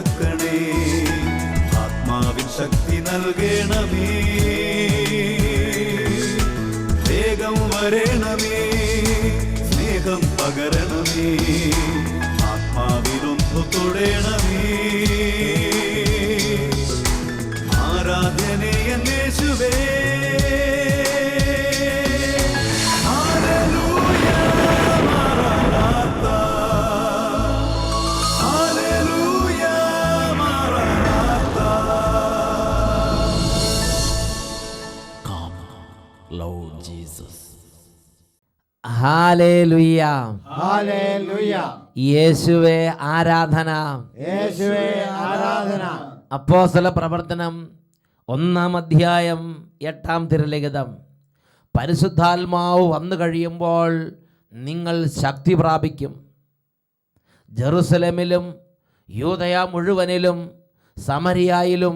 തുറക്കണേ, ആത്മാവിൻ ശക്തി നൽകണമേ, വേഗം വരണമേ, സ്നേഹം പകരണമേ, ആത്മാവിലൊന്നു തൊടണമേ, ആരാധനയൻ യേശുവേ. Hallelujah, hallelujah. യേശുവേ ആരാധന, യേശുവേ ആരാധന. അപ്പോസ്തല പ്രവർത്തനം 1-ാം അധ്യായം 8-ാം തിരുലിഖിതം. പരിശുദ്ധാത്മാവ് വന്നു കഴിയുമ്പോൾ നിങ്ങൾ ശക്തി പ്രാപിക്കും. ജെറുസലേമിലും യൂദയ മുഴുവനിലും സമരിയായിലും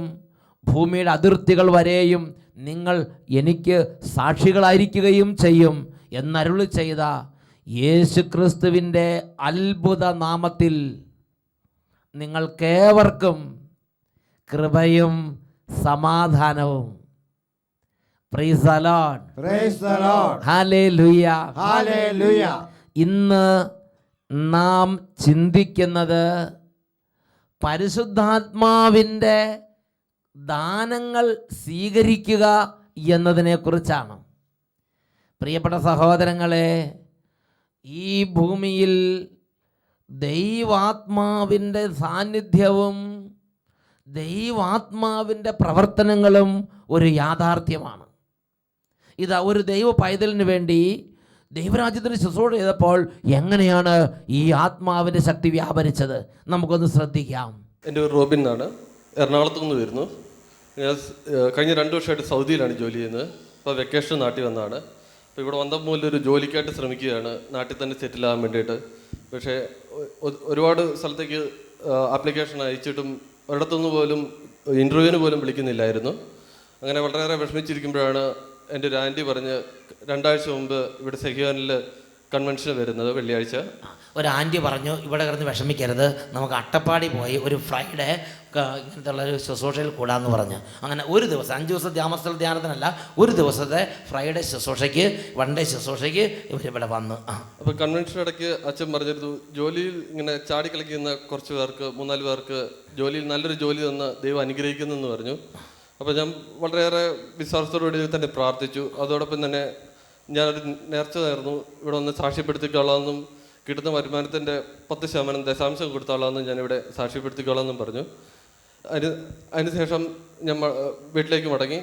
ഭൂമിയുടെ അതിർത്തികൾ വരെയും നിങ്ങൾ എനിക്ക് സാക്ഷികളായിരിക്കുകയും ചെയ്യും എന്നരുളി ചെയ്ത യേശുക്രിസ്തുവിൻ്റെ അത്ഭുത നാമത്തിൽ നിങ്ങൾക്കേവർക്കും കൃപയും സമാധാനവും. Price the lord, praise the lord, hallelujah, hallelujah. ഇന്ന് നാം ചിന്തിക്കുന്നത് പരിശുദ്ധാത്മാവിൻ്റെ ദാനങ്ങൾ സ്വീകരിക്കുക എന്നതിനെക്കുറിച്ചാണ്. പ്രിയപ്പെട്ട സഹോദരങ്ങളെ, ഈ ഭൂമിയിൽ ദൈവാത്മാവിൻ്റെ സാന്നിധ്യവും ദൈവാത്മാവിൻ്റെ പ്രവർത്തനങ്ങളും ഒരു യാഥാർത്ഥ്യമാണ്. ഇതാ ഒരു ദൈവ പൈതലിന് വേണ്ടി ദൈവരാജ്യത്തിന് ശുശ്രൂഷ ചെയ്തപ്പോൾ എങ്ങനെയാണ് ഈ ആത്മാവിൻ്റെ ശക്തി വ്യാപരിച്ചത്? നമുക്കൊന്ന് ശ്രദ്ധിക്കാം. എൻ്റെ പേര് റോബിൻ എന്നാണ്, എറണാകുളത്തു നിന്ന് വരുന്നു. ഞാൻ കഴിഞ്ഞ 2 വർഷമായിട്ട് സൗദിയിലാണ് ജോലി ചെയ്യുന്നത്. ഇപ്പോൾ വെക്കേഷൻ നാട്ടിൽ വന്നതാണ്. അപ്പോൾ ഇവിടെ വന്ന മുതൽ ഒരു ജോലിക്കായിട്ട് ശ്രമിക്കുകയാണ്, നാട്ടിൽ തന്നെ സെറ്റിലാകാൻ വേണ്ടിയിട്ട്. പക്ഷേ ഒരുപാട് സ്ഥലത്തേക്ക് ആപ്ലിക്കേഷൻ അയച്ചിട്ടും ഒരിടത്തുനിന്ന് പോലും ഇൻ്റർവ്യൂവിന് പോലും വിളിക്കുന്നില്ലായിരുന്നു. അങ്ങനെ വളരെയേറെ വിഷമിച്ചിരിക്കുമ്പോഴാണ് എൻ്റെ ഒരു ആൻറ്റി പറഞ്ഞ് 2 ആഴ്ച മുമ്പ് ഇവിടെ സെഹിയോനിൽ കൺവെൻഷൻ വരുന്നത് വെള്ളിയാഴ്ച. ഒരു ആൻറ്റി പറഞ്ഞു, ഇവിടെ കിടന്ന് വിഷമിക്കരുത്, നമുക്ക് അട്ടപ്പാടി പോയി ഒരു ഫ്രൈഡേ ഇങ്ങനത്തെ ഉള്ളൊരു ശുശ്രൂഷയിൽ കൂടാമെന്ന് പറഞ്ഞു. അങ്ങനെ ഒരു ദിവസം 5 ദിവസം ധ്യാനസ്ഥല ധ്യാനത്തിനല്ല, ഒരു ദിവസത്തെ ഫ്രൈഡേ ശുശ്രൂഷയ്ക്ക്, 1 ഡേ ശുശ്രൂഷയ്ക്ക് ഇവരിവിടെ വന്നു. അപ്പോൾ കൺവെൻഷൻ ഇടയ്ക്ക് അച്ഛൻ പറഞ്ഞിരുന്നു, ജോലിയിൽ ഇങ്ങനെ ചാടിക്കളിക്കുന്ന കുറച്ച് പേർക്ക് 3-4 പേർക്ക് ജോലിയിൽ നല്ലൊരു ജോലി തന്ന് ദൈവം അനുഗ്രഹിക്കുന്നെന്ന് പറഞ്ഞു. അപ്പോൾ ഞാൻ വളരെയേറെ വിശ്വാസത്തോടുകൂടി തന്നെ പ്രാർത്ഥിച്ചു. അതോടൊപ്പം തന്നെ ഞാനൊരു നേർച്ച നേർന്നു, ഇവിടെ ഒന്ന് സാക്ഷ്യപ്പെടുത്തിക്കൊള്ളാമെന്നും കിട്ടുന്ന വരുമാനത്തിൻ്റെ 10% ദശാംശം കൊടുത്തോളാമെന്നും ഞാനിവിടെ സാക്ഷ്യപ്പെടുത്തിക്കൊള്ളാമെന്നും പറഞ്ഞു. അതിനുശേഷം ഞാൻ വീട്ടിലേക്ക് മടങ്ങി.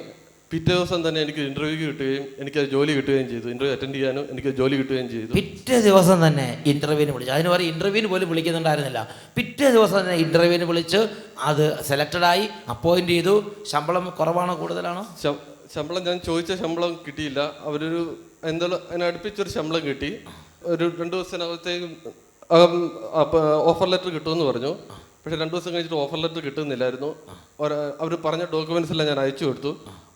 പിറ്റേ ദിവസം തന്നെ എനിക്ക് ഇൻ്റർവ്യൂക്ക് കിട്ടുകയും എനിക്ക് ജോലി കിട്ടുകയും ചെയ്തു. ഇൻ്റർവ്യൂ അറ്റൻഡ് ചെയ്യാനും എനിക്ക് ജോലി കിട്ടുകയും ചെയ്തു. പിറ്റേ ദിവസം തന്നെ ഇൻ്റർവ്യൂവിന് വിളിച്ചു. അതിന് പറയും ഇൻ്റർവ്യൂവിന് പോലും വിളിക്കുന്നുണ്ടായിരുന്നില്ല. പിറ്റേ ദിവസം തന്നെ ഇൻ്റർവ്യൂവിന് വിളിച്ച് അത് സെലക്റ്റഡായി, അപ്പോയിൻ്റ് ചെയ്തു. ശമ്പളം കുറവാണോ കൂടുതലാണോ? ശമ്പളം ഞാൻ ചോദിച്ച ശമ്പളം കിട്ടിയില്ല. അവരൊരു എന്തായാലും അതിനടുപ്പിച്ചൊരു ശമ്പളം കിട്ടി. ഒരു 2 ദിവസത്തിനകത്തേക്കും ഓഫർ ലെറ്റർ കിട്ടുമെന്ന് പറഞ്ഞു. പക്ഷേ 2 ദിവസം കഴിഞ്ഞിട്ട് ഓഫർ ലെറ്റർ കിട്ടുന്നില്ലായിരുന്നു. അവർ പറഞ്ഞ ഡോക്യുമെൻറ്റ്സ് എല്ലാം ഞാൻ അയച്ചു കൊടുത്തു.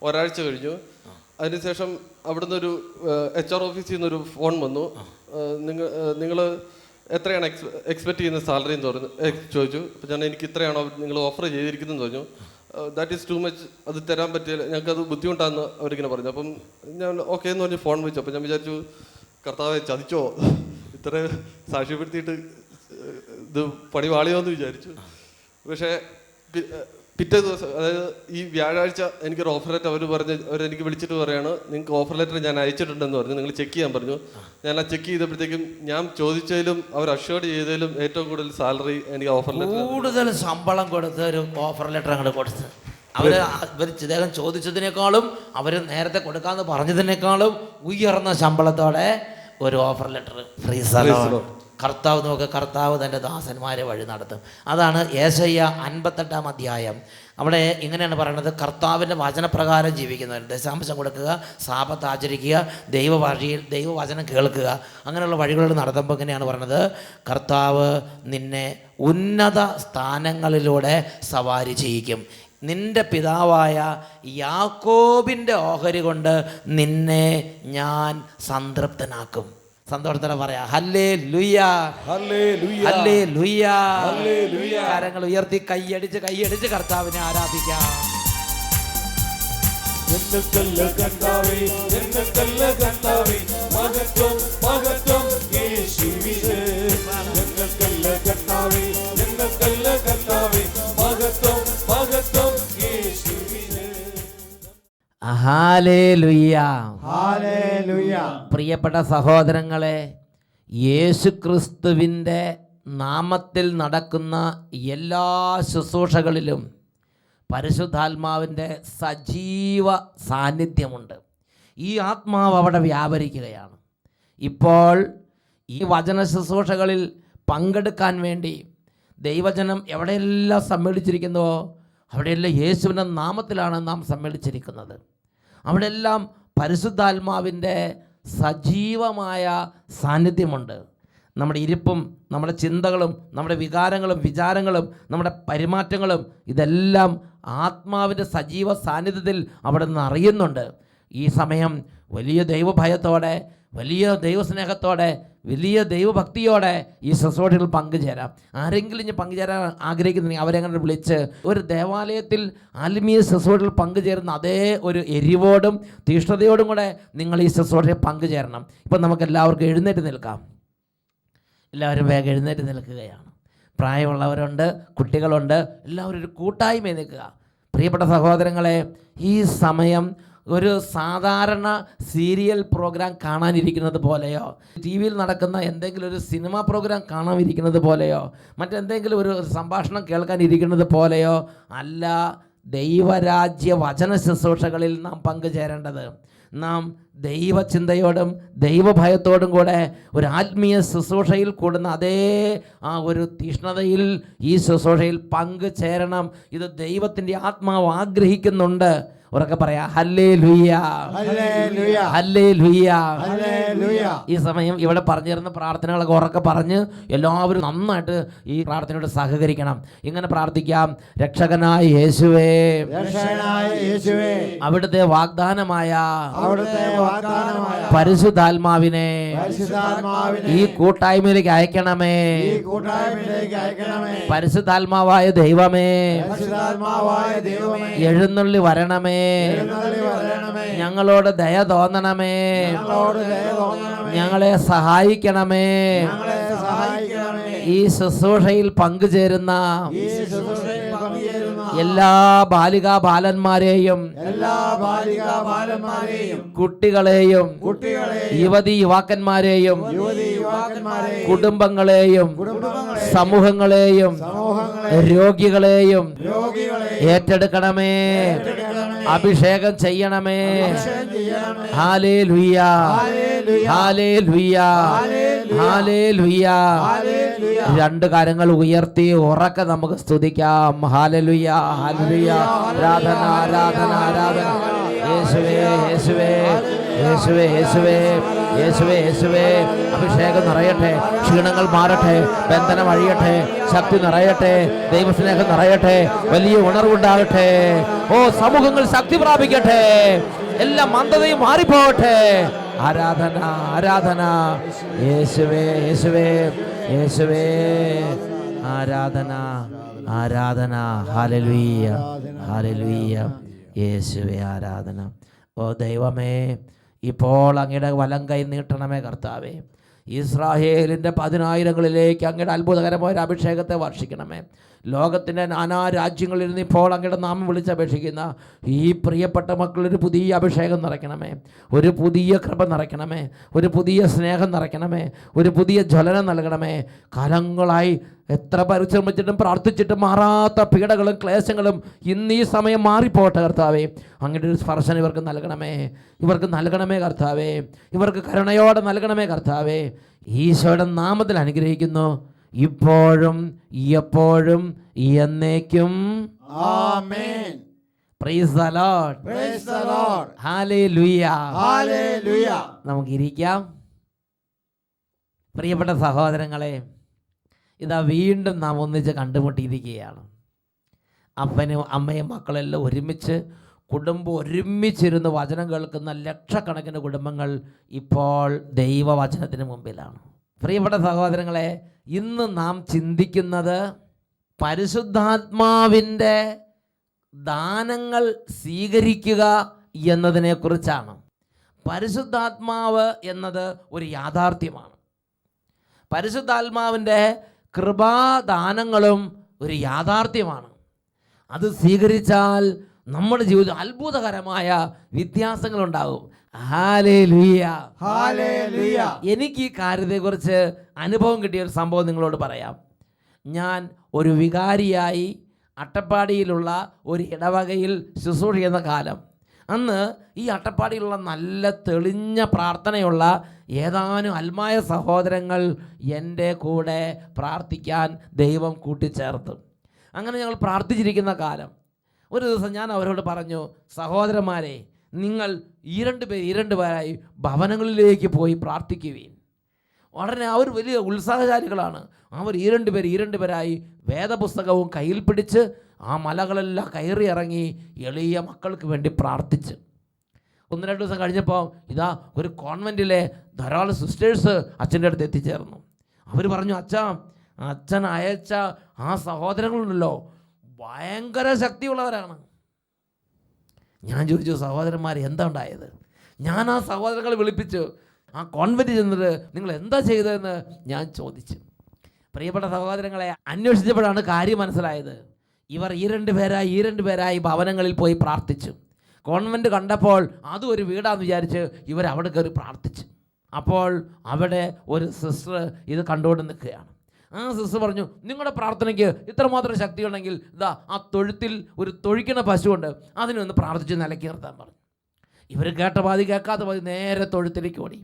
ഒരാഴ്ച കഴിഞ്ഞു. അതിനുശേഷം അവിടുന്ന് ഒരു HR ഓഫീസിൽ നിന്നൊരു ഫോൺ വന്നു. നിങ്ങൾ എത്രയാണ് എക്സ്പെക്റ്റ് ചെയ്യുന്ന സാലറി എന്ന് പറഞ്ഞു ചോദിച്ചു. അപ്പോൾ ഞാൻ എനിക്ക് ഇത്രയാണോ നിങ്ങൾ ഓഫർ ചെയ്തിരിക്കുന്നതെന്ന് പറഞ്ഞു. ദാറ്റ് ഈസ് ടു മച്ച്, അത് തരാൻ പറ്റില്ല, ഞങ്ങൾക്കത് ബുദ്ധിമുട്ടാണെന്ന് അവരിങ്ങനെ പറഞ്ഞു. അപ്പം ഞാൻ ഓക്കെ എന്ന് പറഞ്ഞ് ഫോൺ വെച്ചു. അപ്പം ഞാൻ വിചാരിച്ചു, കർത്താവെ ചതിച്ചോ, ഇത്ര സാക്ഷ്യപ്പെടുത്തിയിട്ട് ഇത് പണി വാളിയോ എന്ന് വിചാരിച്ചു. പക്ഷേ പിറ്റേ ദിവസം, അതായത് ഈ വ്യാഴാഴ്ച എനിക്കൊരു ഓഫർ ലെറ്റർ അവരെനിക്ക് വിളിച്ചിട്ട് പറയാണ്, നിങ്ങൾക്ക് ഓഫർ ലെറ്റർ ഞാൻ അയച്ചിട്ടുണ്ടെന്ന് പറഞ്ഞു, നിങ്ങൾ ചെക്ക് ചെയ്യാൻ പറഞ്ഞു. ഞാൻ ആ ചെക്ക് ചെയ്തപ്പോഴത്തേക്കും ഞാൻ ചോദിച്ചതിലും അവർ അഷ്വേർഡ് ചെയ്തതിലും ഏറ്റവും കൂടുതൽ സാലറി എനിക്ക് ഓഫർ ലെറ്റർ, കൂടുതൽ ശമ്പളം കൊടുത്ത് ഒരു ഓഫർ ലെറ്റർ അങ്ങോട്ട് കൊടുത്ത് ഇവർ ഇദ്ദേഹം ചോദിച്ചതിനേക്കാളും അവർ നേരത്തെ കൊടുക്കാമെന്ന് പറഞ്ഞതിനേക്കാളും ഉയർന്ന ശമ്പളത്തോടെ ഒരു ഓഫർ ലെറ്റർ. കർത്താവ് നോക്ക്, കർത്താവ് തൻ്റെ ദാസന്മാരെ വഴി നടത്തും. അതാണ് യേശയ്യ 58-ാം അധ്യായം. അവിടെ ഇങ്ങനെയാണ് പറയുന്നത്, കർത്താവിൻ്റെ വചനപ്രകാരം ജീവിക്കുന്നവർ ദശാംശം കൊടുക്കുക, സാപത്ത് ആചരിക്കുക, ദൈവവചനം കേൾക്കുക, അങ്ങനെയുള്ള വഴികളിൽ നടത്തുമ്പോൾ ഇങ്ങനെയാണ് പറയുന്നത്, കർത്താവ് നിന്നെ ഉന്നത സ്ഥാനങ്ങളിലൂടെ സവാരി ചെയ്യിക്കും. നിൻ്റെ പിതാവായ യാക്കോബിൻ്റെ ഓഹരി കൊണ്ട് നിന്നെ ഞാൻ സംതൃപ്തനാക്കും. സന്തോഷത്തോടെ പറയാ ഹല്ലേലൂയ, ഹല്ലേലൂയ. കരങ്ങൾ ഉയർത്തി കൈയടിച്ച് കർത്താവിനെ ആരാധിക്കാം. ഞങ്ങൾക്കല്ല കർത്താവേ, ഞങ്ങൾക്കല്ല കർത്താവേ, മഹത്വം മഹത്വം യേശുവിന്. ഞങ്ങൾക്കല്ല കർത്താവേ, ഞങ്ങൾക്കല്ല കർത്താവേ, മഹത്വം മഹത്വം യേശുവിന്. Hallelujah, hallelujah. പ്രിയപ്പെട്ട സഹോദരങ്ങളെ, യേശുക്രിസ്തുവിൻ്റെ നാമത്തിൽ നടക്കുന്ന എല്ലാ ശുശ്രൂഷകളിലും പരിശുദ്ധാത്മാവിൻ്റെ സജീവ സാന്നിധ്യമുണ്ട്. ഈ ആത്മാവ് അവിടെ വ്യാപരിക്കുകയാണ്. ഇപ്പോൾ ഈ വചന ശുശ്രൂഷകളിൽ പങ്കെടുക്കാൻ വേണ്ടി ദൈവജനം എവിടെയെല്ലാം സമ്മേളിച്ചിരിക്കുന്നുവോ അവിടെയെല്ലാം യേശുവിൻ്റെ നാമത്തിലാണ് നാം സമ്മേളിച്ചിരിക്കുന്നത്. അവിടെയെല്ലാം പരിശുദ്ധാത്മാവിൻ്റെ സജീവമായ സാന്നിധ്യമുണ്ട്. നമ്മുടെ ഇരിപ്പും നമ്മുടെ ചിന്തകളും നമ്മുടെ വികാരങ്ങളും വിചാരങ്ങളും നമ്മുടെ പെരുമാറ്റങ്ങളും ഇതെല്ലാം ആത്മാവിൻ്റെ സജീവ സാന്നിധ്യത്തിൽ അവിടെ നിന്ന് അറിയുന്നുണ്ട്. ഈ സമയം വലിയ ദൈവഭയത്തോടെ, വലിയ ദൈവസ്നേഹത്തോടെ, വലിയ ദൈവഭക്തിയോടെ ഈ ശുശ്രൂഷയിൽ പങ്കുചേരാം. ആരെങ്കിലും ഇനി പങ്കുചേരാൻ ആഗ്രഹിക്കുന്നുണ്ടെങ്കിൽ അവരെങ്ങനെ വിളിച്ച് ഒരു ദേവാലയത്തിൽ ആത്മീയ ശുശ്രൂഷയിൽ പങ്കുചേരുന്ന അതേ ഒരു എരിവോടും തീഷ്ണതയോടും കൂടെ നിങ്ങൾ ഈ ശുശ്രൂഷയിൽ പങ്കുചേരണം. ഇപ്പം നമുക്ക് എല്ലാവർക്കും എഴുന്നേറ്റ് നിൽക്കാം. എല്ലാവരും വേഗം എഴുന്നേറ്റ് നിൽക്കുകയാണ്. പ്രായമുള്ളവരുണ്ട്, കുട്ടികളുണ്ട്, എല്ലാവരും ഒരു കൂട്ടായ്മ നിൽക്കുക. പ്രിയപ്പെട്ട സഹോദരങ്ങളെ, ഈ സമയം ഒരു സാധാരണ സീരിയൽ പ്രോഗ്രാം കാണാനിരിക്കുന്നത് പോലെയോ, ടി വിയിൽ നടക്കുന്ന എന്തെങ്കിലും ഒരു സിനിമാ പ്രോഗ്രാം കാണാനിരിക്കുന്നത് പോലെയോ, മറ്റെന്തെങ്കിലും ഒരു സംഭാഷണം കേൾക്കാനിരിക്കുന്നത് പോലെയോ അല്ല ദൈവരാജ്യ വചന ശുശ്രൂഷകളിൽ നാം പങ്കുചേരേണ്ടത്. നാം ദൈവചിന്തയോടും ദൈവഭയത്തോടും കൂടെ ഒരു ആത്മീയ ശുശ്രൂഷയിൽ കൂടുന്ന അതേ ആ ഒരു തീഷ്ണതയിൽ ഈ ശുശ്രൂഷയിൽ പങ്കുചേരണം. ഇത് ദൈവത്തിൻ്റെ ആത്മാവ് ആഗ്രഹിക്കുന്നുണ്ട്. ഉറക്കെ പറയാ ഹല്ലേലൂയ, ഹല്ലേലൂയ, ഹല്ലേലൂയ, ഹല്ലേലൂയ. ഈ സമയം ഇവിടെ പറഞ്ഞു തരുന്ന പ്രാർത്ഥനകളൊക്കെ ഉറക്കെ പറഞ്ഞ് എല്ലാവരും നന്നായിട്ട് ഈ പ്രാർത്ഥനയോട് സഹകരിക്കണം. ഇങ്ങനെ പ്രാർത്ഥിക്കാം. രക്ഷകനായ യേശുവേ, രക്ഷകനായ യേശുവേ, അവിടുത്തെ വാഗ്ദാനമായ വാഗ്ദാനമായ പരിശുദ്ധാത്മാവിനെ പരിശുദ്ധാത്മാവിനെ ഈ കൂട്ടായ്മയിലേക്ക് അയക്കണമേ. ഈ കൂട്ടായ്മയിലേക്ക് അയക്കണമേ. പരിശുദ്ധാത്മാവായ ദൈവമേ, പരിശുദ്ധാത്മാവായ ദൈവമേ, എഴുന്നള്ളി വരണമേ. എഴുന്നള്ളി വരണമേ. ഞങ്ങളോട് ദയ തോന്നണമേ. ഞങ്ങളോട് ദയ തോന്നണമേ. ഞങ്ങളെ സഹായിക്കണമേ. ഞങ്ങളെ സഹായിക്കണമേ. ഈ ശുശ്രൂഷയിൽ പങ്കുചേരുന്ന ഈ ശുശ്രൂഷയിൽ പങ്കുചേരുന്ന എല്ലാ ബാലികാ ബാലന്മാരെയും എല്ലാ ബാലികാ ബാലന്മാരെയും കുട്ടികളെയും യുവതി യുവാക്കന്മാരെയും കുടുംബങ്ങളെയും സമൂഹങ്ങളെയും രോഗികളെയും ഏറ്റെടുക്കണമേ. അഭിഷേകം ചെയ്യണമേ. Hallelujah, hallelujah, hallelujah. രണ്ട് കരങ്ങൾ ഉയർത്തി ഉറക്കെ നമുക്ക് സ്തുതിക്കാം. Hallelujah, hallelujah. ആരാധന, ആരാധന, ആരാധന. യേശുവേ, യേശുവേ, യേശുവേ, യേശുവേ, യേശുവേ, യേശുവേ. അഭിഷേകം നിറയട്ടെ, ക്ഷീണങ്ങൾ മാറട്ടെ, ബന്ധനം അഴിയട്ടെ, ശക്തി നിറയട്ടെ, ദൈവസ്നേഹം നിറയട്ടെ, വലിയ ഉണർവുണ്ടാകട്ടെ. ഓ, സമൂഹങ്ങൾ ശക്തി പ്രാപിക്കട്ടെ, എല്ലാ മന്ദതയും മാറിപ്പോകട്ടെ. ആരാധന, ആരാധന. യേശുവേ, യേശുവേ, യേശുവേ. ആരാധന, ആരാധന. Hallelujah, hallelujah. യേശുവേ, ആരാധന. ഓ ദൈവമേ, ഇപ്പോൾ അങ്ങയുടെ വലം കൈ നീട്ടണമേ കർത്താവേ. ഇസ്രായേലിൻ്റെ 10,000ങ്ങളിലേക്ക് അങ്ങയുടെ അത്ഭുതകരമായ ഒരു അഭിഷേകത്തെ വർഷിക്കണമേ. ലോകത്തിൻ്റെ നാനാ രാജ്യങ്ങളിൽ നിന്ന് ഇപ്പോൾ അങ്ങയുടെ നാമം വിളിച്ചപേക്ഷിക്കുന്ന ഈ പ്രിയപ്പെട്ട മക്കളൊരു പുതിയ അഭിഷേകം നിറയ്ക്കണമേ, ഒരു പുതിയ കൃപ നിറയ്ക്കണമേ, ഒരു പുതിയ സ്നേഹം നിറയ്ക്കണമേ, ഒരു പുതിയ ജ്വലനം നൽകണമേ. കാലങ്ങളായി എത്ര പരിശ്രമിച്ചിട്ടും പ്രാർത്ഥിച്ചിട്ടും മാറാത്ത പീഡകളും ക്ലേശങ്ങളും ഇന്ന് ഈ സമയം മാറിപ്പോട്ടെ കർത്താവേ. അങ്ങയുടെ ഒരു സ്പർശനം ഇവർക്ക് നൽകണമേ, ഇവർക്ക് നൽകണമേ കർത്താവേ, ഇവർക്ക് കരുണയോടെ നൽകണമേ കർത്താവേ. ഈശോയുടെ നാമത്തിൽ അനുഗ്രഹിക്കുന്നു, ഇപ്പോഴും എപ്പോഴും എന്നേക്കും. Amen. Praise the lord, praise the lord. Hallelujah, hallelujah. നമുക്കിരിക്കാം. പ്രിയപ്പെട്ട സഹോദരങ്ങളെ, ഇതാ വീണ്ടും നാം ഒന്നിച്ച് കണ്ടുമുട്ടിയിരിക്കുകയാണ്. അപ്പനും അമ്മയും മക്കളെല്ലാം ഒരുമിച്ച് കുടുംബം ഒരുമിച്ചിരുന്ന് വചനം കേൾക്കുന്ന ലക്ഷക്കണക്കിന് കുടുംബങ്ങൾ ഇപ്പോൾ ദൈവവചനത്തിന് മുമ്പിലാണ്. പ്രിയപ്പെട്ട സഹോദരങ്ങളെ, ഇന്ന് നാം ചിന്തിക്കുന്നത് പരിശുദ്ധാത്മാവിൻ്റെ ദാനങ്ങൾ സ്വീകരിക്കുക എന്നതിനെക്കുറിച്ചാണ്. പരിശുദ്ധാത്മാവ് എന്നത് ഒരു യാഥാർത്ഥ്യമാണ്. പരിശുദ്ധാത്മാവിൻ്റെ കൃപാദാനങ്ങളും ഒരു യാഥാർത്ഥ്യമാണ്. അത് സ്വീകരിച്ചാൽ നമ്മുടെ ജീവിതത്തിൽ അത്ഭുതകരമായ വ്യത്യാസങ്ങളുണ്ടാകും. Hallelujah, hallelujah. എനിക്ക് ഈ കാര്യത്തെക്കുറിച്ച് അനുഭവം കിട്ടിയ ഒരു സംഭവം നിങ്ങളോട് പറയാം. ഞാൻ ഒരു വികാരിയായി അട്ടപ്പാടിയിലുള്ള ഒരു ഇടവകയിൽ ശുശ്രൂഷ ചെയ്യുന്ന കാലം, അന്ന് ഈ അട്ടപ്പാടിയിലുള്ള നല്ല തെളിഞ്ഞ പ്രാർത്ഥനയുള്ള ഏതാനും അൽമായ സഹോദരങ്ങൾ എൻ്റെ കൂടെ പ്രാർത്ഥിക്കാൻ ദൈവം കൂട്ടിച്ചേർത്തു. അങ്ങനെ ഞങ്ങൾ പ്രാർത്ഥിച്ചിരിക്കുന്ന കാലം, ഒരു ദിവസം ഞാൻ അവരോട് പറഞ്ഞു, സഹോദരന്മാരെ, നിങ്ങൾ ഈ രണ്ട് പേരായി ഭവനങ്ങളിലേക്ക് പോയി പ്രാർത്ഥിക്കുവീൻ. ഉടനെ അവർ വലിയ ഉത്സാഹശാലികളാണ്. അവർ ഈ രണ്ട് പേരായി വേദപുസ്തകവും കയ്യിൽ പിടിച്ച് ആ മലകളെല്ലാം കയറി ഇറങ്ങി എളിയ മക്കൾക്ക് വേണ്ടി പ്രാർത്ഥിച്ച്. 1-2 ദിവസം കഴിഞ്ഞപ്പോൾ ഇതാ ഒരു കോൺവെൻറ്റിലെ ധാരാളം സിസ്റ്റേഴ്സ് അച്ഛൻ്റെ അടുത്ത് എത്തിച്ചേർന്നു. അവർ പറഞ്ഞു, അച്ഛൻ അയച്ച ആ സഹോദരങ്ങളുണ്ടല്ലോ, ഭയങ്കര ശക്തിയുള്ളവരാണ്. ഞാൻ ചോദിച്ചു, സഹോദരന്മാർ എന്താ ഉണ്ടായത്? ഞാൻ ആ സഹോദരങ്ങളെ വിളിപ്പിച്ചു. ആ കോൺവെൻറ്റ് ചെന്നിട്ട് നിങ്ങൾ എന്താ ചെയ്തതെന്ന് ഞാൻ ചോദിച്ചു. പ്രിയപ്പെട്ട സഹോദരങ്ങളെ, അന്വേഷിച്ചപ്പോഴാണ് കാര്യം മനസ്സിലായത്. ഇവർ ഈ രണ്ട് പേരായി ഭവനങ്ങളിൽ പോയി പ്രാർത്ഥിച്ചു. കോൺവെൻറ്റ് കണ്ടപ്പോൾ അതും ഒരു വീടാന്ന് വിചാരിച്ച് ഇവരവിടെ കയറി പ്രാർത്ഥിച്ചു. അപ്പോൾ അവിടെ ഒരു സിസ്റ്റർ ഇത് കണ്ടുകൊണ്ട് നിൽക്കുകയാണ്. ആ സിസ്റ്റർ പറഞ്ഞു, നിങ്ങളുടെ പ്രാർത്ഥനയ്ക്ക് ഇത്രമാത്രം ശക്തിയുണ്ടെങ്കിൽ ഇതാ ആ തൊഴുത്തിൽ ഒരു തൊഴിക്കണ പശുവുണ്ട്, അതിനൊന്ന് പ്രാർത്ഥിച്ച് നിലയ്ക്ക് നിർത്താൻ പറഞ്ഞു. ഇവർ കേട്ട പാതി കേൾക്കാത്ത പാതി നേരെ തൊഴുത്തിലേക്ക് ഓടി.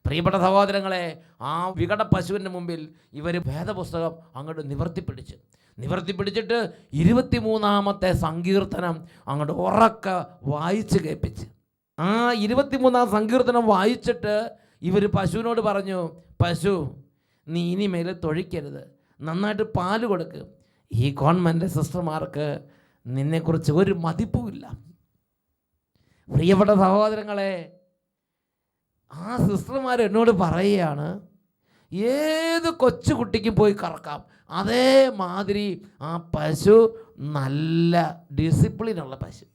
പ്രിയപ്പെട്ട സഹോദരങ്ങളെ, ആ വികട പശുവിൻ്റെ മുമ്പിൽ ഇവർ വേദപുസ്തകം അങ്ങോട്ട് നിവർത്തിപ്പിടിച്ചിട്ട് 23-ാമത്തെ സങ്കീർത്തനം അങ്ങോട്ട് ഉറക്ക വായിച്ച് കേൾപ്പിച്ച്. ആ 23-ാം സങ്കീർത്തനം വായിച്ചിട്ട് ഇവർ പശുവിനോട് പറഞ്ഞു, പശു, നീ ഇനിമേൽ തൊഴിക്കരുത്, നന്നായിട്ട് പാല് കൊടുക്ക്. ഈ കോൺവെൻറ്റ് സിസ്റ്റർമാർക്ക് നിന്നെക്കുറിച്ച് ഒരു മതിപ്പുമില്ല. പ്രിയപ്പെട്ട സഹോദരങ്ങളെ, ആ സിസ്റ്റർമാർ എന്നോട് പറയുകയാണ്, ഏത് കൊച്ചുകുട്ടിക്കും പോയി കറക്കാം, അതേമാതിരി ആ പശു നല്ല ഡിസിപ്ലിനുള്ള പശു.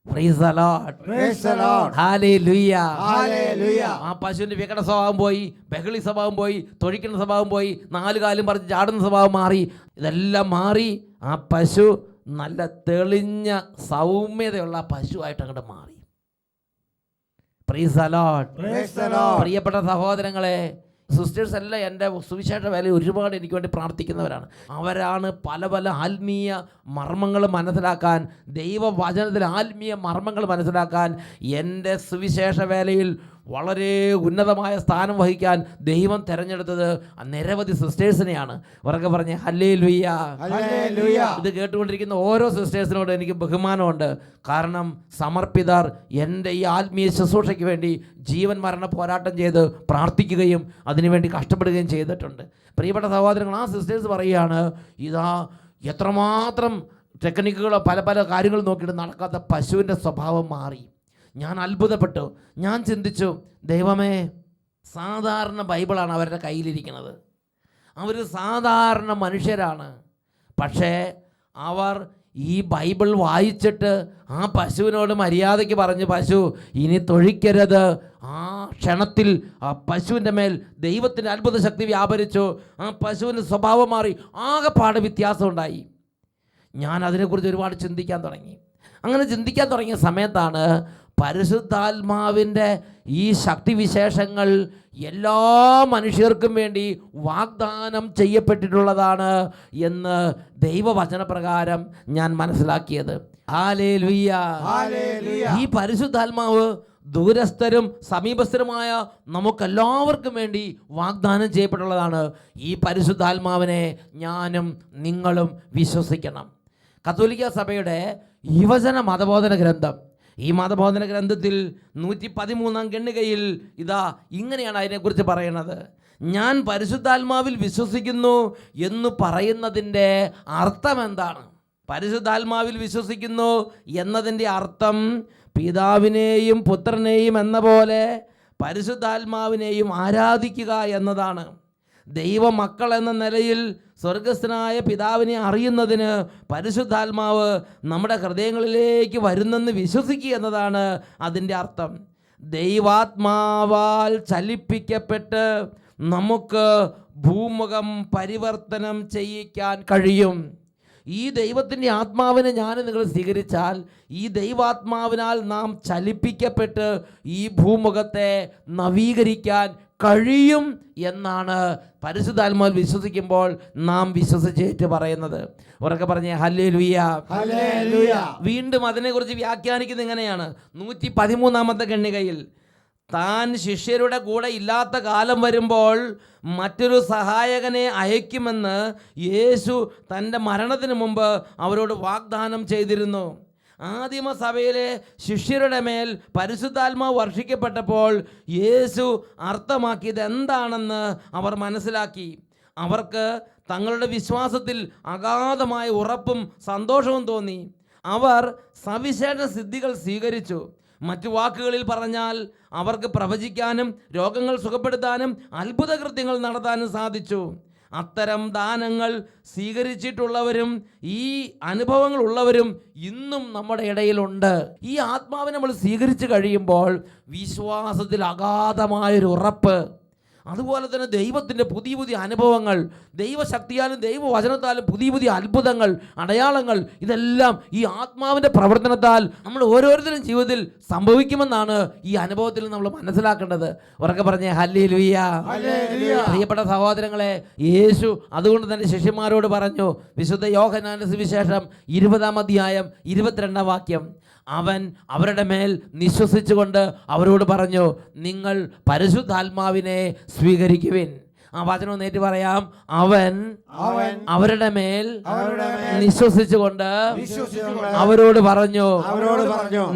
Praise the Lord. Praise the Lord. Hallelujah. Hallelujah. ആ പശുവിൻ്റെ വികട സ്വഭാവം പോയി, ബഹളി സ്വഭാവം പോയി, തൊഴിക്കുന്ന സ്വഭാവം പോയി, 4 കാലും പറഞ്ഞ് ചാടുന്ന സ്വഭാവം മാറി. ഇതെല്ലാം മാറി ആ പശു നല്ല തെളിഞ്ഞ സൗമ്യതയുള്ള പശുവായിട്ട് അങ്ങോട്ട് മാറി. Praise the Lord. Praise the Lord. പ്രിയപ്പെട്ട സഹോദരങ്ങളെ, സിസ്റ്റേഴ്സ് എല്ലാം എൻ്റെ സുവിശേഷ വേലയിൽ ഒരുപാട് എനിക്ക് വേണ്ടി പ്രാർത്ഥിക്കുന്നവരാണ്. അവരാണ് പല ആത്മീയ മർമ്മങ്ങൾ മനസ്സിലാക്കാൻ, ദൈവവചനത്തിൽ ആത്മീയ മർമ്മങ്ങൾ മനസ്സിലാക്കാൻ, എൻ്റെ സുവിശേഷ വേലയിൽ വളരെ ഉന്നതമായ സ്ഥാനം വഹിക്കാൻ ദൈവം തിരഞ്ഞെടുത്തത് നിരവധി സിസ്റ്റേഴ്സിനെയാണ്. ഉറക്കെ പറഞ്ഞ് ഹല്ലേലൂയ. ഹല്ലേലൂയ. ഇത് കേട്ടുകൊണ്ടിരിക്കുന്ന ഓരോ സിസ്റ്റേഴ്സിനോട് എനിക്ക് ബഹുമാനമുണ്ട്. കാരണം സമർപ്പിതർ എൻ്റെ ഈ ആത്മീയ ശുശ്രൂഷയ്ക്ക് വേണ്ടി ജീവൻ മരണ പോരാട്ടം ചെയ്ത് പ്രാർത്ഥിക്കുകയും അതിനുവേണ്ടി കഷ്ടപ്പെടുകയും ചെയ്തിട്ടുണ്ട്. പ്രിയപ്പെട്ട സഹോദരങ്ങൾ, ആ സിസ്റ്റേഴ്സ് പറയുകയാണ്, ഇതാ എത്രമാത്രം ടെക്നിക്കുകളോ പല കാര്യങ്ങൾ നോക്കിയിട്ട് നടക്കാത്ത പശുവിൻ്റെ സ്വഭാവം മാറി. ഞാൻ അത്ഭുതപ്പെട്ടു. ഞാൻ ചിന്തിച്ചു, ദൈവമേ, സാധാരണ ബൈബിളാണ് അവരുടെ കയ്യിലിരിക്കുന്നത്. അവർ സാധാരണ മനുഷ്യരാണ്. പക്ഷേ അവർ ഈ ബൈബിൾ വായിച്ചിട്ട് ആ പശുവിനോട് മര്യാദയ്ക്ക് പറഞ്ഞു, പശു ഇനി തൊഴിക്കരുത്. ആ ക്ഷണത്തിൽ ആ പശുവിൻ്റെ മേൽ ദൈവത്തിൻ്റെ അത്ഭുത ശക്തി വ്യാപരിച്ചു. ആ പശുവിൻ്റെ സ്വഭാവം മാറി. ആകെപ്പാട് വ്യത്യാസം ഉണ്ടായി. ഞാൻ അതിനെക്കുറിച്ച് ഒരുപാട് ചിന്തിക്കാൻ തുടങ്ങി. അങ്ങനെ ചിന്തിക്കാൻ തുടങ്ങിയ സമയത്താണ് പരിശുദ്ധാത്മാവിൻ്റെ ഈ ശക്തിവിശേഷങ്ങൾ എല്ലാ മനുഷ്യർക്കും വേണ്ടി വാഗ്ദാനം ചെയ്യപ്പെട്ടിട്ടുള്ളതാണ് എന്ന് ദൈവവചനപ്രകാരം ഞാൻ മനസ്സിലാക്കിയത്. ഹല്ലേലൂയ. ഹല്ലേലൂയ. ഈ പരിശുദ്ധാത്മാവ് ദൂരസ്ഥരും സമീപസ്ഥരുമായ നമുക്കെല്ലാവർക്കും വേണ്ടി വാഗ്ദാനം ചെയ്യപ്പെട്ടുള്ളതാണ്. ഈ പരിശുദ്ധാത്മാവിനെ ഞാനും നിങ്ങളും വിശ്വസിക്കണം. കത്തോലിക്ക സഭയുടെ യുവജന മതബോധന ഗ്രന്ഥം, ഈ മതബോധന ഗ്രന്ഥത്തിൽ 113-ാം ഖണ്ഡികയിൽ ഇതാ ഇങ്ങനെയാണ് അതിനെക്കുറിച്ച് പറയുന്നത്. ഞാൻ പരിശുദ്ധാത്മാവിൽ വിശ്വസിക്കുന്നു എന്ന് പറയുന്നതിൻ്റെ അർത്ഥം എന്താണ്? പരിശുദ്ധാത്മാവിൽ വിശ്വസിക്കുന്നു എന്നതിൻ്റെ അർത്ഥം പിതാവിനെയും പുത്രനെയും എന്ന പോലെ പരിശുദ്ധാത്മാവിനെയും ആരാധിക്കുക എന്നതാണ്. ദൈവമക്കൾ എന്ന നിലയിൽ സ്വർഗസ്ഥനായ പിതാവിനെ അറിയുന്നതിന് പരിശുദ്ധാത്മാവ് നമ്മുടെ ഹൃദയങ്ങളിലേക്ക് വരുന്നെന്ന് വിശ്വസിക്കുക എന്നതാണ് അതിൻ്റെ അർത്ഥം. ദൈവാത്മാവാൽ ചലിപ്പിക്കപ്പെട്ട് നമുക്ക് ഭൂമുഖം പരിവർത്തനം ചെയ്യിക്കാൻ കഴിയും. ഈ ദൈവത്തിൻ്റെ ആത്മാവിനെ നിങ്ങൾ സ്വീകരിച്ചാൽ ഈ ദൈവാത്മാവിനാൽ നാം ചലിപ്പിക്കപ്പെട്ട് ഈ ഭൂമുഖത്തെ നവീകരിക്കാൻ കഴിയും എന്നാണ് പരിശുദ്ധാത്മാവിൽ വിശ്വസിക്കുമ്പോൾ നാം വിശ്വസിച്ചേറ്റ് പറയുന്നത്. ഉറക്കെ പറഞ്ഞേ ഹല്ലേലൂയ. ഹല്ലേലൂയ. വീണ്ടും അതിനെക്കുറിച്ച് വ്യാഖ്യാനിക്കുന്നത് ഇങ്ങനെയാണ്. 113-ാമത്തെ ഖണ്ഡികയിൽ താൻ ശിഷ്യരുടെ കൂടെ ഇല്ലാത്ത കാലം വരുമ്പോൾ മറ്റൊരു സഹായകനെ അയക്കുമെന്ന് യേശു തൻ്റെ മരണത്തിന് മുമ്പ് അവരോട് വാഗ്ദാനം ചെയ്തിരുന്നു. ആദിമസഭയിലെ ശിഷ്യരുടെ മേൽ പരിശുദ്ധാത്മാവ് വർഷിക്കപ്പെട്ടപ്പോൾ യേശു അർത്ഥമാക്കിയത് എന്താണെന്ന് അവർ മനസ്സിലാക്കി. അവർക്ക് തങ്ങളുടെ വിശ്വാസത്തിൽ അഗാധമായ ഉറപ്പും സന്തോഷവും തോന്നി. അവർ സവിശേഷ സിദ്ധികൾ സ്വീകരിച്ചു. മറ്റു വാക്കുകളിൽ പറഞ്ഞാൽ അവർക്ക് പ്രവചിക്കാനും രോഗങ്ങൾ സുഖപ്പെടുത്താനും അത്ഭുത കൃത്യങ്ങൾ നടത്താനും സാധിച്ചു. അത്തരം ദാനങ്ങൾ സ്വീകരിച്ചിട്ടുള്ളവരും ഈ അനുഭവങ്ങൾ ഉള്ളവരും ഇന്നും നമ്മുടെ ഇടയിലുണ്ട്. ഈ ആത്മാവിനെ നമ്മൾ സ്വീകരിച്ചു കഴിയുമ്പോൾ വിശ്വാസത്തിൽ അഗാധമായൊരു ഉറപ്പ്, അതുപോലെ തന്നെ ദൈവത്തിൻ്റെ പുതിയ പുതിയ അനുഭവങ്ങൾ, ദൈവശക്തിയാലും ദൈവവചനത്താലും പുതിയ പുതിയ അത്ഭുതങ്ങൾ, അടയാളങ്ങൾ, ഇതെല്ലാം ഈ ആത്മാവിൻ്റെ പ്രവർത്തനത്താൽ നമ്മൾ ഓരോരുത്തരും ജീവിതത്തിൽ സംഭവിക്കുമെന്നാണ് ഈ അനുഭവത്തിൽ നമ്മൾ മനസ്സിലാക്കേണ്ടത്. ഉറക്കെ പറഞ്ഞേ ഹല്ലേലൂയ. പ്രിയപ്പെട്ട സഹോദരങ്ങളെ, യേശു അതുകൊണ്ട് തന്നെ ശിഷ്യന്മാരോട് പറഞ്ഞു. വിശുദ്ധ യോഹന്നാന്റെ സുവിശേഷം 20-ാം അധ്യായം 22-ാം വാക്യം, അവൻ അവരുടെ മേൽ നിശ്വസിച്ചുകൊണ്ട് അവരോട് പറഞ്ഞു, നിങ്ങൾ പരിശുദ്ധാത്മാവിനെ സ്വീകരിക്കുവിൻ. ആ വചനം നേരിട്ട് പറയാം. അവൻ അവരുടെ മേൽ നിശ്വസിച്ചുകൊണ്ട് അവരോട് പറഞ്ഞു,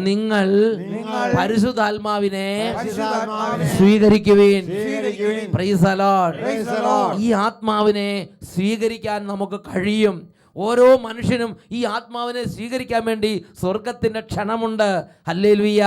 നിങ്ങൾ പരിശുദ്ധാത്മാവിനെ സ്വീകരിക്കുവിൻ. Price the Lord. ഈ ആത്മാവിനെ സ്വീകരിക്കാൻ നമുക്ക് കഴിയും. ഓരോ മനുഷ്യനും ഈ ആത്മാവിനെ സ്വീകരിക്കാൻ വേണ്ടി സ്വർഗത്തിന്റെ ക്ഷണമുണ്ട്. ഹല്ലേലൂയ.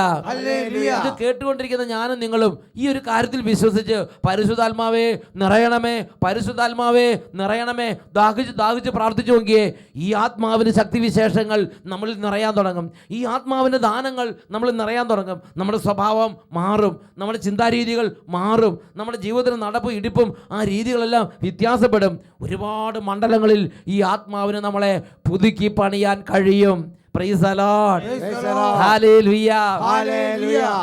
ഇത് കേട്ടുകൊണ്ടിരിക്കുന്ന ഞാനും നിങ്ങളും ഈ ഒരു കാര്യത്തിൽ വിശ്വസിച്ച് പരിശുദ്ധാത്മാവേ നിറയണമേ, പരിശുദ്ധാത്മാവേ നിറയണമേ, ദാഹിച്ച് പ്രാർത്ഥിച്ചു നോക്കിയേ. ഈ ആത്മാവിന്റെ ശക്തിവിശേഷങ്ങൾ നമ്മളിൽ നിറയാൻ തുടങ്ങും. ഈ ആത്മാവിന്റെ ദാനങ്ങൾ നമ്മളിൽ നിറയാൻ തുടങ്ങും. നമ്മുടെ സ്വഭാവം മാറും, നമ്മുടെ ചിന്താരീതികൾ മാറും, നമ്മുടെ ജീവിതത്തിന് നടപ്പും ഇടിപ്പും ആ രീതികളെല്ലാം വ്യത്യാസപ്പെടും. ഒരുപാട് മണ്ഡലങ്ങളിൽ ഈ ആത്മാവിന് നമ്മളെ പുതുക്കി പണിയാൻ കഴിയും. Price the lord. ഹല്ലേലൂയ.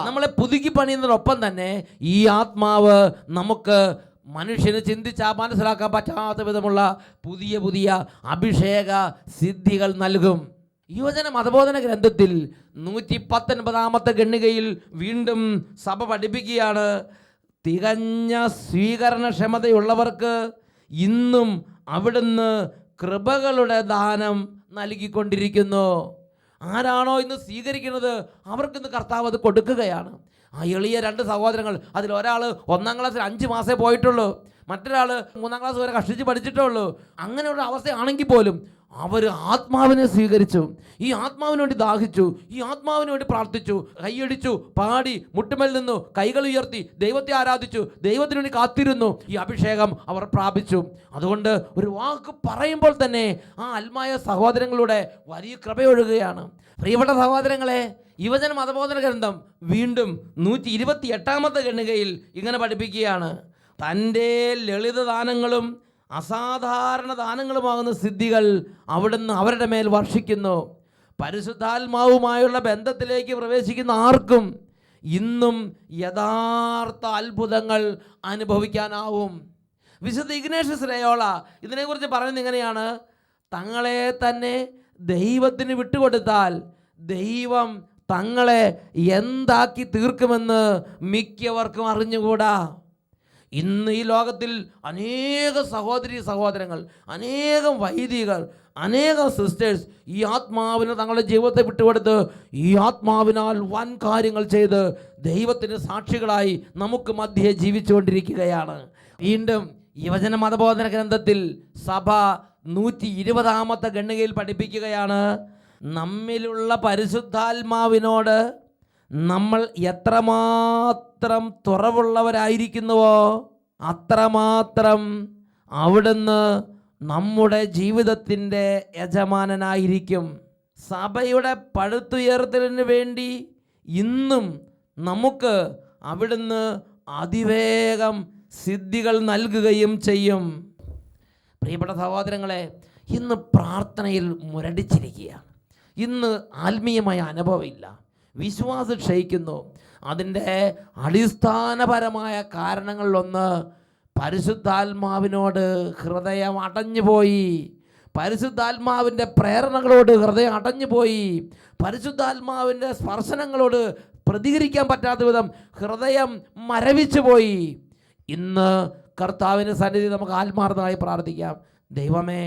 നമ്മളെ പുതുക്കി പണിയുന്നതിനൊപ്പം തന്നെ ഈ ആത്മാവ് നമുക്ക് മനുഷ്യന് ചിന്തിച്ചാൽ മനസ്സിലാക്കാൻ പറ്റാത്ത വിധമുള്ള പുതിയ പുതിയ അഭിഷേക സിദ്ധികൾ നൽകും. യുവജന മതബോധന ഗ്രന്ഥത്തിൽ 119-ാമത്തെ ഖണ്ഡികയിൽ വീണ്ടും സഭ പഠിപ്പിക്കുകയാണ്, തികഞ്ഞ സ്വീകരണക്ഷമതയുള്ളവർക്ക് ഇന്നും അവിടുന്ന് കൃപകളുടെ ദാനം നൽകിക്കൊണ്ടിരിക്കുന്നു. ആരാണോ ഇന്ന് സ്വീകരിക്കുന്നത് അവർക്കിന്ന് കർത്താവ് അത് കൊടുക്കുകയാണ്. ആ എളിയ 2 സഹോദരങ്ങൾ, അതിലൊരാൾ 1-ാം ക്ലാസ്സിൽ 5 മാസമേ പോയിട്ടുള്ളൂ, മറ്റൊരാൾ 3-ാം ക്ലാസ് വരെ കഷ്ടിച്ച് പഠിച്ചിട്ടേ ഉള്ളൂ. അങ്ങനെയുള്ള അവസ്ഥയാണെങ്കിൽ പോലും അവർ ആത്മാവിനെ സ്വീകരിച്ചു. ഈ ആത്മാവിന് വേണ്ടി ദാഹിച്ചു, ഈ ആത്മാവിന് വേണ്ടി പ്രാർത്ഥിച്ചു, കൈയടിച്ചു, പാടി, മുട്ടുമേൽ നിന്നു, കൈകൾ ഉയർത്തി ദൈവത്തെ ആരാധിച്ചു, ദൈവത്തിന് വേണ്ടി കാത്തിരുന്നു. ഈ അഭിഷേകം അവർ പ്രാപിച്ചു. അതുകൊണ്ട് ഒരു വാക്ക് പറയുമ്പോൾ തന്നെ ആ ആത്മായ സഹോദരങ്ങളുടെ വലിയ കൃപയൊഴുകുകയാണ്. പ്രിയപ്പെട്ട സഹോദരങ്ങളെ, യുവജന മതബോധന ഗ്രന്ഥം വീണ്ടും 128-ാമത്തെ ഖണ്ഡികയിൽ ഇങ്ങനെ പഠിപ്പിക്കുകയാണ്, തൻ്റെ ലളിതദാനങ്ങളും അസാധാരണ ദാനങ്ങളുമാകുന്ന സിദ്ധികൾ അവിടുന്ന് അവരുടെ മേൽ വർഷിക്കുന്നു. പരിശുദ്ധാത്മാവുമായുള്ള ബന്ധത്തിലേക്ക് പ്രവേശിക്കുന്ന ആർക്കും ഇന്നും യഥാർത്ഥ അത്ഭുതങ്ങൾ അനുഭവിക്കാനാവും. വിശുദ്ധ ഇഗ്നേഷ്യസ് ലയോള ഇതിനെക്കുറിച്ച് പറയുന്നത് ഇങ്ങനെയാണ്, തങ്ങളെ തന്നെ ദൈവത്തിന് വിട്ടുകൊടുത്താൽ ദൈവം തങ്ങളെ എന്താക്കി തീർക്കുമെന്ന് മിക്കവർക്കും അറിഞ്ഞുകൂടാ. ഇന്ന് ഈ ലോകത്തിൽ അനേക സഹോദരങ്ങൾ, അനേകം വൈദികർ, അനേകം സിസ്റ്റേഴ്സ് ഈ ആത്മാവിന് തങ്ങളുടെ ജീവിതത്തെ വിട്ടുകൊടുത്ത് ഈ ആത്മാവിനാൽ വൻ കാര്യങ്ങൾ ചെയ്ത് ദൈവത്തിന് സാക്ഷികളായി നമുക്ക് മധ്യേ ജീവിച്ചുകൊണ്ടിരിക്കുകയാണ്. വീണ്ടും യുവജന മതബോധന ഗ്രന്ഥത്തിൽ സഭ 120-ാമത്തെ ഖണ്ഡികയിൽ പഠിപ്പിക്കുകയാണ്, നമ്മിലുള്ള പരിശുദ്ധാത്മാവിനോട് നമ്മൾ എത്രമാത്രം തുറവുള്ളവരായിരിക്കുന്നുവോ അത്രമാത്രം അവിടുന്ന് നമ്മുടെ ജീവിതത്തിൻ്റെ യജമാനനായിരിക്കും. സഭയുടെ പടുത്തുയർത്തലിന് വേണ്ടി ഇന്നും നമുക്ക് അവിടുന്ന് അതിവേഗം സിദ്ധികൾ നൽകുകയും ചെയ്യും. പ്രിയപ്പെട്ട സഹോദരങ്ങളെ, ഇന്ന് പ്രാർത്ഥനയിൽ മുരടിച്ചിരിക്കുക. ഇന്ന് ആത്മീയമായ അനുഭവമില്ല, വിശ്വാസം ക്ഷയിക്കുന്നു. അതിൻ്റെ അടിസ്ഥാനപരമായ കാരണങ്ങളിലൊന്ന് പരിശുദ്ധാത്മാവിനോട് ഹൃദയം അടഞ്ഞുപോയി, പരിശുദ്ധാത്മാവിൻ്റെ പ്രേരണകളോട് ഹൃദയം അടഞ്ഞുപോയി, പരിശുദ്ധാത്മാവിൻ്റെ സ്പർശനങ്ങളോട് പ്രതികരിക്കാൻ പറ്റാത്ത വിധം ഹൃദയം മരവിച്ചു പോയി. ഇന്ന് കർത്താവിൻ്റെ സന്നിധി നമുക്ക് ആത്മാർത്ഥമായി പ്രാർത്ഥിക്കാം. ദൈവമേ,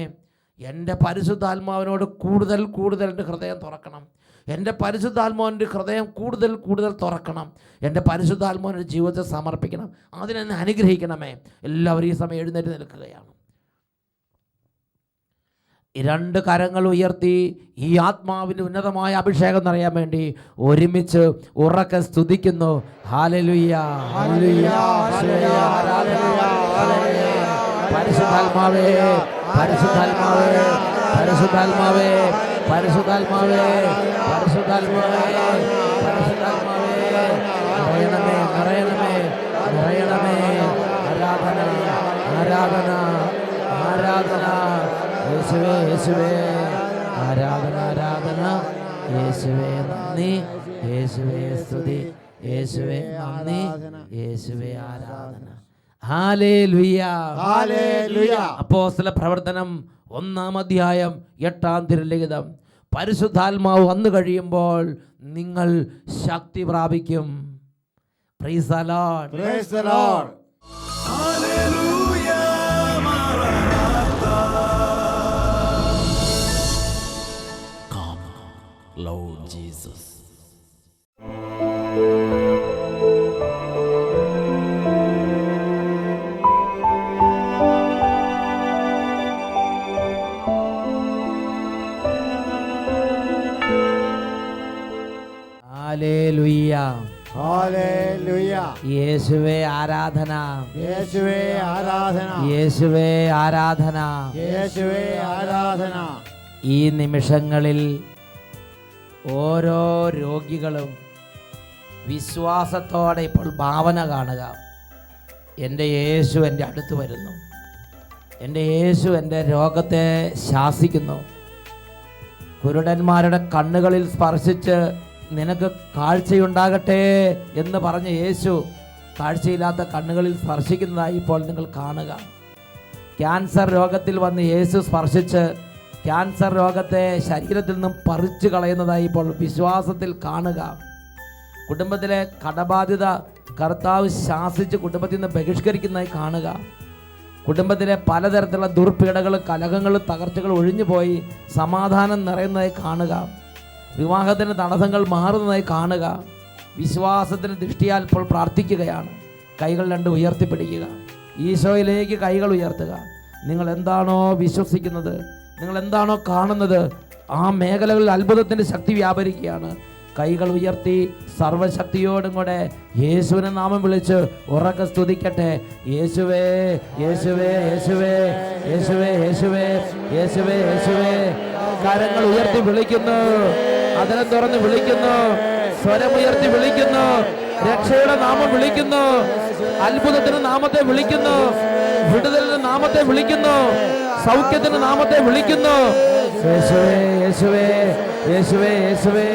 എൻ്റെ പരിശുദ്ധാത്മാവിനോട് കൂടുതൽ കൂടുതൽ എൻ്റെ ഹൃദയം തുറക്കണം. എൻ്റെ പരിശുദ്ധാത്മാവിൻ്റെ ഹൃദയം കൂടുതൽ തുറക്കണം. എൻ്റെ പരിശുദ്ധാത്മാവിൻ്റെ ജീവിതത്തെ സമർപ്പിക്കണം. അതിനെന്നെ അനുഗ്രഹിക്കണമേ. എല്ലാവരും ഈ സമയം എഴുന്നേറ്റ് നിൽക്കുകയാണ്. 2 കരങ്ങൾ ഉയർത്തി ഈ ആത്മാവിൻ്റെ ഉന്നതമായ അഭിഷേകം എന്നറിയാൻ വേണ്ടി ഒരുമിച്ച് ഉറക്കെ സ്തുതിക്കുന്നു. ഹല്ലേലൂയ, ഹല്ലേലൂയ, പരിശുദ്ധാത്മാവേ, പരിശുദ്ധാത്മാവേ, പരിശുദ്ധാത്മാവേ, പരിശുദ്ധാത്മാവേ, പരിശുദ്ധാത്മാവേ, പരിശുദ്ധാത്മാവേ, നിറയണമേ, നിറയണമേ, നിറയണമേ. ആരാധന, ആരാധന, ആരാധന. യേശുവേ, യേശുവേ, ആരാധന, ആരാധന. യേശുവേ നന്ദി, യേശുവേ സ്തുതി, യേശുവേ നന്ദി, യേശുവേ ആരാധന. Hallelujah, hallelujah. അപ്പോസ്തല പ്രവർത്തനം 1-ാം അധ്യായം 8-ാം തിരുലിഖിതം. പരിശുദ്ധാത്മാവ് വന്നു കഴിയുമ്പോൾ നിങ്ങൾ ശക്തി പ്രാപിക്കും. Price the Lord, Praise the Lord. come Lord Jesus. Hallelujah, hallelujah. യേശുവേ ആരാധന, യേശുവേ ആരാധന, യേശുവേ ആരാധന. യേശുവേ ആരാധന. ഈ നിമിഷങ്ങളിൽ ഓരോ രോഗികളും വിശ്വാസത്തോടെ ഇപ്പോൾ ഭാവന കാണുക. എൻ്റെ യേശു എൻ്റെ അടുത്ത് വരുന്നു, എൻ്റെ യേശു എൻ്റെ രോഗത്തെ ശാസിക്കുന്നു. കുരുടന്മാരുടെ കണ്ണുകളിൽ സ്പർശിച്ച് നിനക്ക് കാഴ്ചയുണ്ടാകട്ടെ എന്ന് പറഞ്ഞ യേശു കാഴ്ചയില്ലാത്ത കണ്ണുകളിൽ സ്പർശിക്കുന്നതായി ഇപ്പോൾ നിങ്ങൾ കാണുക. ക്യാൻസർ രോഗത്തിൽ വന്ന് യേശു സ്പർശിച്ച് ക്യാൻസർ രോഗത്തെ ശരീരത്തിൽ നിന്നും പറിച്ചു കളയുന്നതായി ഇപ്പോൾ വിശ്വാസത്തിൽ കാണുക. കുടുംബത്തിലെ കടബാധ്യത കർത്താവ് ശാസിച്ച് കുടുംബത്തിൽ നിന്ന് ബഹിഷ്കരിക്കുന്നതായി കാണുക. കുടുംബത്തിലെ പലതരത്തിലുള്ള ദുർപീഡകൾ, കലഹങ്ങൾ, തകർച്ചകൾ ഒഴിഞ്ഞുപോയി സമാധാനം നിറയുന്നതായി കാണുക. വിവാഹത്തിന് തടസ്സങ്ങൾ മാറുന്നതായി കാണുക. വിശ്വാസത്തിന് ദൃഷ്ടിയാൽ ഇപ്പോൾ പ്രാർത്ഥിക്കുകയാണ്. കൈകൾ രണ്ടും ഉയർത്തിപ്പിടിക്കുക, ഈശോയിലേക്ക് കൈകൾ ഉയർത്തുക. നിങ്ങൾ എന്താണോ വിശ്വസിക്കുന്നത്, നിങ്ങൾ എന്താണോ കാണുന്നത്, ആ മേഖലകളിൽ അത്ഭുതത്തിൻ്റെ ശക്തി വ്യാപരിക്കുകയാണ്. കൈകൾ ഉയർത്തി സർവശക്തിയോടും കൂടെ യേശുവിനെ നാമം വിളിച്ച് ഉറക്കെ സ്തുതിക്കട്ടെ. യേശുവേ, യേശുവേ, യേശുവേ, യേശുവേ, യേശുവേ, യേശുവേ, യേശുവേ. കരങ്ങൾ ഉയർത്തി വിളിക്കുന്നു, അതിനെ തുറന്ന് വിളിക്കുന്നു, സ്വരമുയർത്തി വിളിക്കുന്നു, രക്ഷയുടെ നാമം വിളിക്കുന്നു, അത്ഭുതത്തിന്റെ നാമത്തെ വിളിക്കുന്നു, വിടുതലിന്റെ നാമത്തെ വിളിക്കുന്നു, സൗഖ്യത്തിന്റെ നാമത്തെ വിളിക്കുന്നു. യേശുവേ, യേശുവേ, യേശുവേ, യേശുവേ.